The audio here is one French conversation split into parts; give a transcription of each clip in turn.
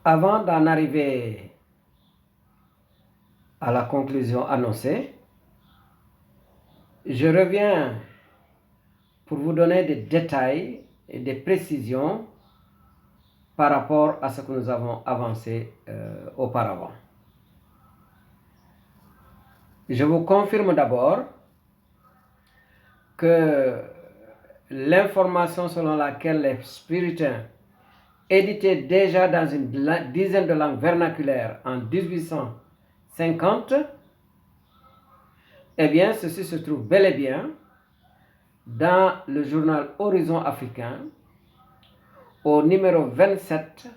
Avant d'en arriver à la conclusion annoncée, je reviens pour vous donner des détails et des précisions par rapport à ce que nous avons avancé auparavant. Je vous confirme d'abord que l'information selon laquelle les Puritains éditaient déjà dans une dizaine de langues vernaculaires en 1850, eh bien, ceci se trouve bel et bien dans le journal Horizon africain au numéro 27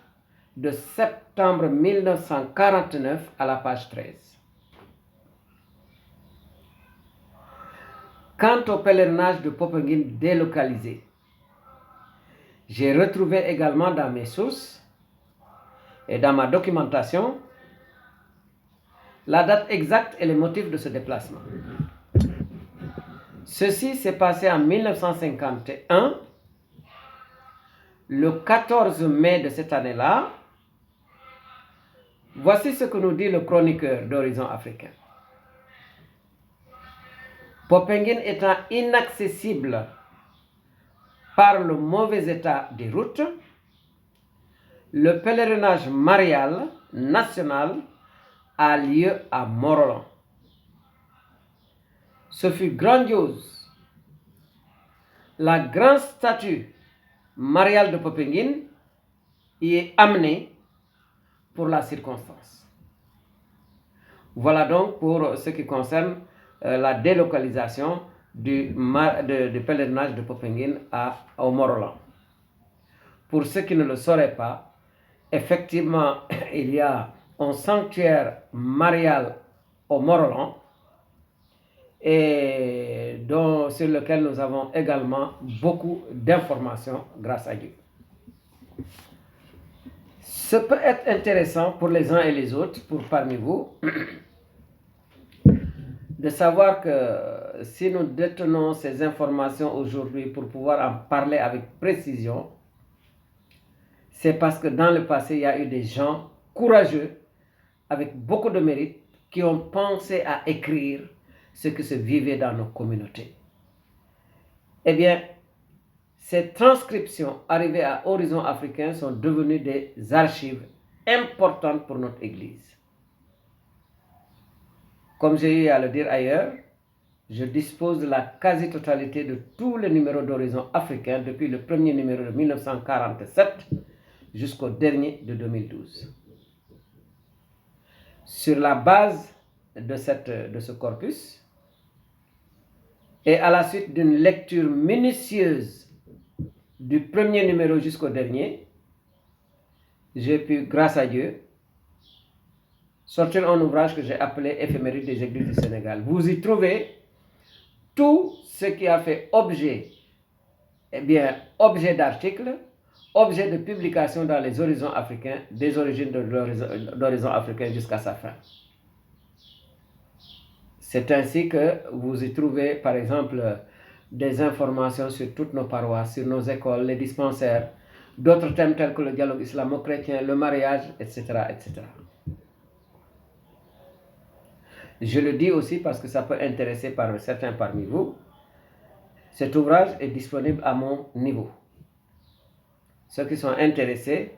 de septembre 1949 à la page 13. Quant au pèlerinage de Popenguine délocalisé, j'ai retrouvé également dans mes sources et dans ma documentation la date exacte et les motifs de ce déplacement. Ceci s'est passé en 1951, le 14 mai de cette année-là. Voici ce que nous dit le chroniqueur d'Horizon africain. Popenguine étant inaccessible par le mauvais état des routes, le pèlerinage marial national a lieu à Morolan. Ce fut grandiose. La grande statue mariale de Popenguine y est amenée pour la circonstance. Voilà donc pour ce qui concerne la délocalisation du pèlerinage de Popenguine au Morolan. Pour ceux qui ne le sauraient pas, effectivement, il y a un sanctuaire marial au Morolan et sur lequel nous avons également beaucoup d'informations grâce à Dieu. Ce peut être intéressant pour les uns et les autres, pour parmi vous, de savoir que si nous détenons ces informations aujourd'hui pour pouvoir en parler avec précision, c'est parce que dans le passé, il y a eu des gens courageux, avec beaucoup de mérite, qui ont pensé à écrire ce qui se vivait dans nos communautés. Eh bien, ces transcriptions arrivées à Horizon africain sont devenues des archives importantes pour notre Église. Comme j'ai eu à le dire ailleurs, je dispose de la quasi-totalité de tous les numéros d'Horizon africain depuis le premier numéro de 1947 jusqu'au dernier de 2012. Sur la base de ce corpus, et à la suite d'une lecture minutieuse du premier numéro jusqu'au dernier, j'ai pu, grâce à Dieu, sortir un ouvrage que j'ai appelé Éphéméride des Églises du Sénégal. Vous y trouvez tout ce qui a fait objet d'articles, objet de publication dans les horizons africains, des origines d'Horizon africain jusqu'à sa fin. C'est ainsi que vous y trouvez, par exemple, des informations sur toutes nos paroisses, sur nos écoles, les dispensaires, d'autres thèmes tels que le dialogue islamo-chrétien, le mariage, etc., etc. Je le dis aussi parce que ça peut intéresser certains parmi vous. Cet ouvrage est disponible à mon niveau. Ceux qui sont intéressés,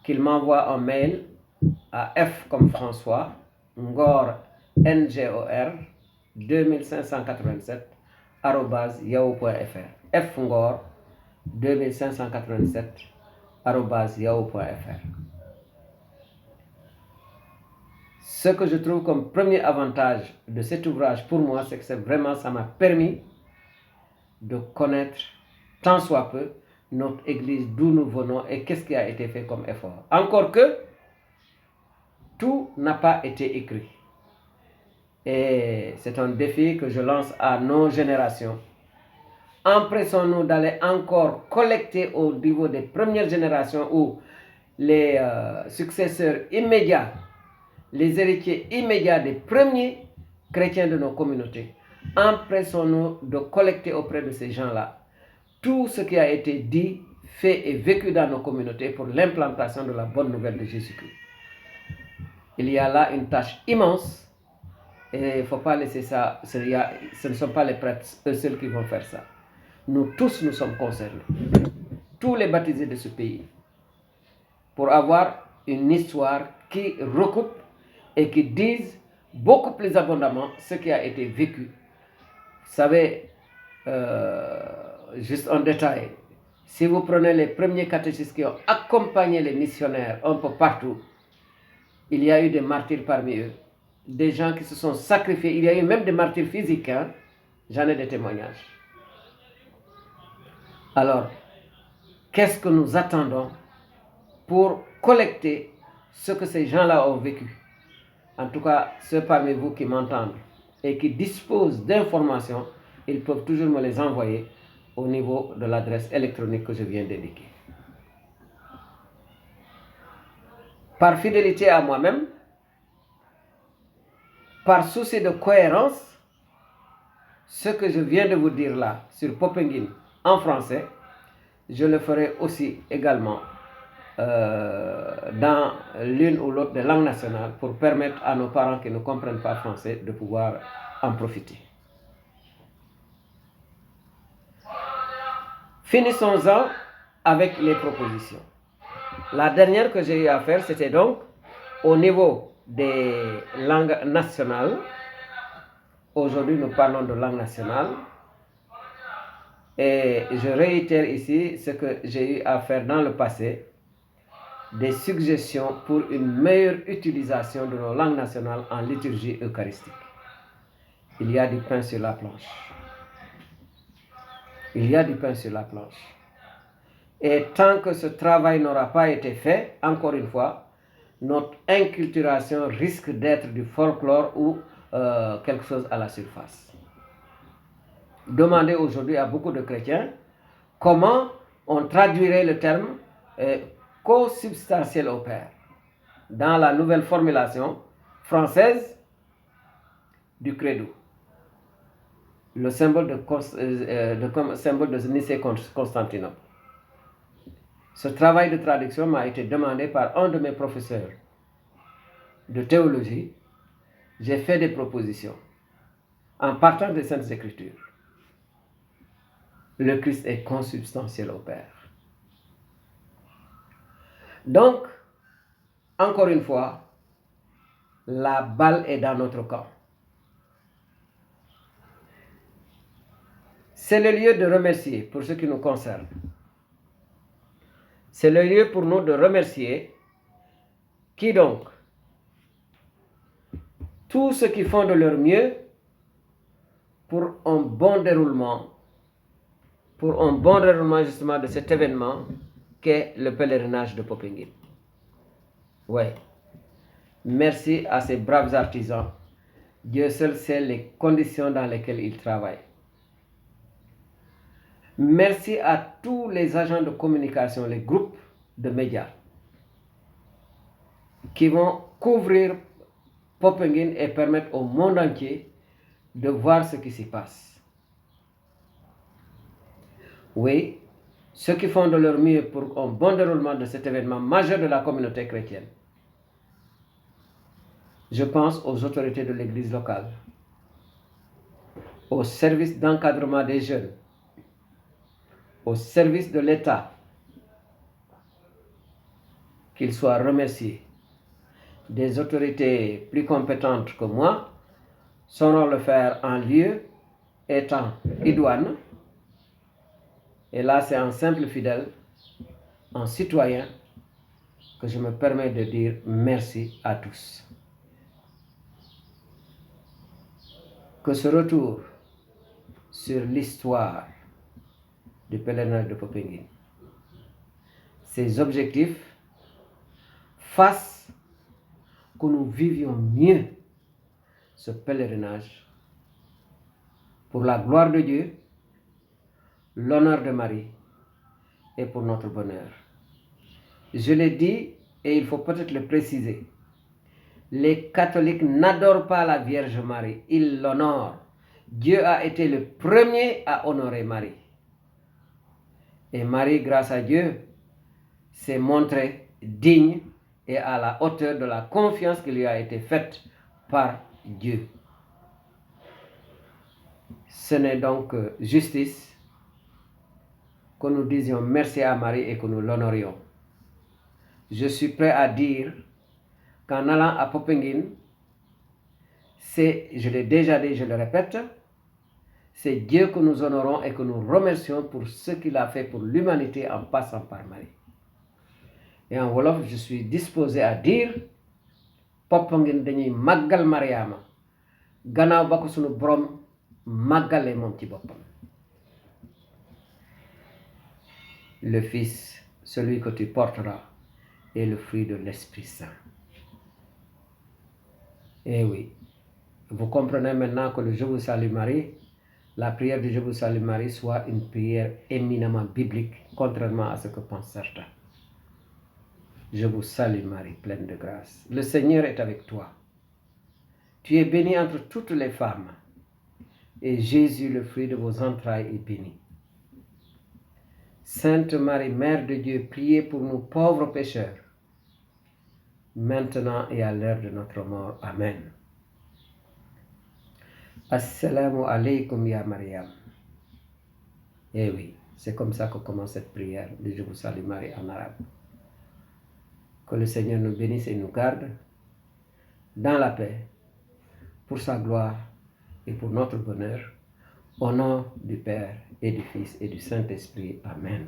qu'ils m'envoient un mail à F comme François, Ngor, NGOR, 2587, @yahoo.fr. F Ngor, 2587, @yahoo.fr. Ce que je trouve comme premier avantage de cet ouvrage pour moi, c'est que ça m'a permis de connaître tant soit peu notre Église, d'où nous venons et qu'est-ce qui a été fait comme effort. Encore que tout n'a pas été écrit. Et c'est un défi que je lance à nos générations. Empressons-nous d'aller encore collecter au niveau des premières générations ou les successeurs immédiats, les héritiers immédiats des premiers chrétiens de nos communautés. Empressons-nous de collecter auprès de ces gens-là tout ce qui a été dit, fait et vécu dans nos communautés pour l'implantation de la bonne nouvelle de Jésus-Christ. Il y a là une tâche immense et il ne faut pas laisser ça, ce ne sont pas les prêtres eux seuls qui vont faire ça. Nous tous, nous sommes concernés, tous les baptisés de ce pays, pour avoir une histoire qui recoupe et qui dise beaucoup plus abondamment ce qui a été vécu. Vous savez, juste en détail, si vous prenez les premiers catéchistes qui ont accompagné les missionnaires un peu partout, il y a eu des martyrs parmi eux, des gens qui se sont sacrifiés, il y a eu même des martyrs physiques, hein? J'en ai des témoignages. Alors, qu'est-ce que nous attendons pour collecter ce que ces gens-là ont vécu? En tout cas, ceux parmi vous qui m'entendent et qui disposent d'informations, ils peuvent toujours me les envoyer au niveau de l'adresse électronique que je viens d'indiquer. Par fidélité à moi-même, par souci de cohérence, ce que je viens de vous dire là sur Popenguine en français, je le ferai aussi également dans l'une ou l'autre des langues nationales pour permettre à nos parents qui ne comprennent pas français de pouvoir en profiter. Finissons-en avec les propositions. La dernière que j'ai eu à faire, c'était donc au niveau des langues nationales. Aujourd'hui, nous parlons de langue nationale. Et je réitère ici ce que j'ai eu à faire dans le passé, des suggestions pour une meilleure utilisation de nos langues nationales en liturgie eucharistique. Il y a du pain sur la planche. Il y a du pain sur la planche. Et tant que ce travail n'aura pas été fait, encore une fois, notre inculturation risque d'être du folklore ou quelque chose à la surface. Demandez aujourd'hui à beaucoup de chrétiens comment on traduirait le terme consubstantiel au Père dans la nouvelle formulation française du credo, le symbole de Nicée-Constantinople. Ce travail de traduction m'a été demandé par un de mes professeurs de théologie. J'ai fait des propositions en partant des Saintes Écritures. Le Christ est consubstantiel au Père. Donc, encore une fois, la balle est dans notre camp. C'est le lieu de remercier pour ce qui nous concerne. C'est le lieu pour nous de remercier qui donc? Tous ceux qui font de leur mieux pour un bon déroulement justement de cet événement qu'est le pèlerinage de Popenguine. Oui. Merci à ces braves artisans. Dieu seul sait les conditions dans lesquelles ils travaillent. Merci à tous les agents de communication, les groupes de médias qui vont couvrir Popenguine et permettre au monde entier de voir ce qui s'y passe. Oui, ceux qui font de leur mieux pour un bon déroulement de cet événement majeur de la communauté chrétienne. Je pense aux autorités de l'Église locale, aux services d'encadrement des jeunes, aux services de l'État, qu'ils soient remerciés. Des autorités plus compétentes que moi sauront le faire en lieu étant idoine. Et là, c'est un simple fidèle, un citoyen, que je me permets de dire merci à tous. Que ce retour sur l'histoire du pèlerinage de Popenguine, ses objectifs, fassent que nous vivions mieux ce pèlerinage pour la gloire de Dieu, l'honneur de Marie et pour notre bonheur. Je l'ai dit et il faut peut-être le préciser. Les catholiques n'adorent pas la Vierge Marie, ils l'honorent. Dieu a été le premier à honorer Marie. Et Marie, grâce à Dieu, s'est montrée digne et à la hauteur de la confiance qui lui a été faite par Dieu. Ce n'est donc justice que nous disions merci à Marie et que nous l'honorions. Je suis prêt à dire qu'en allant à Popenguine, je l'ai déjà dit, je le répète, c'est Dieu que nous honorons et que nous remercions pour ce qu'il a fait pour l'humanité en passant par Marie. Et en Wolof, je suis disposé à dire Popenguine dañuy màggal Mariama gannaaw ba ko sunu borom màggale moom ci boppam. Le Fils, celui que tu porteras, est le fruit de l'Esprit Saint. Eh oui, vous comprenez maintenant que le Je vous salue Marie, la prière du Je vous salue Marie soit une prière éminemment biblique, contrairement à ce que pensent certains. Je vous salue Marie, pleine de grâce. Le Seigneur est avec toi. Tu es bénie entre toutes les femmes, et Jésus, le fruit de vos entrailles, est béni. Sainte Marie, Mère de Dieu, priez pour nous pauvres pécheurs, maintenant et à l'heure de notre mort. Amen. Assalamu alaikum ya Mariam. Eh oui, c'est comme ça que commence cette prière de Je vous salue Marie en arabe. Que le Seigneur nous bénisse et nous garde dans la paix, pour sa gloire et pour notre bonheur, au nom du Père et du Fils et du Saint-Esprit. Amen.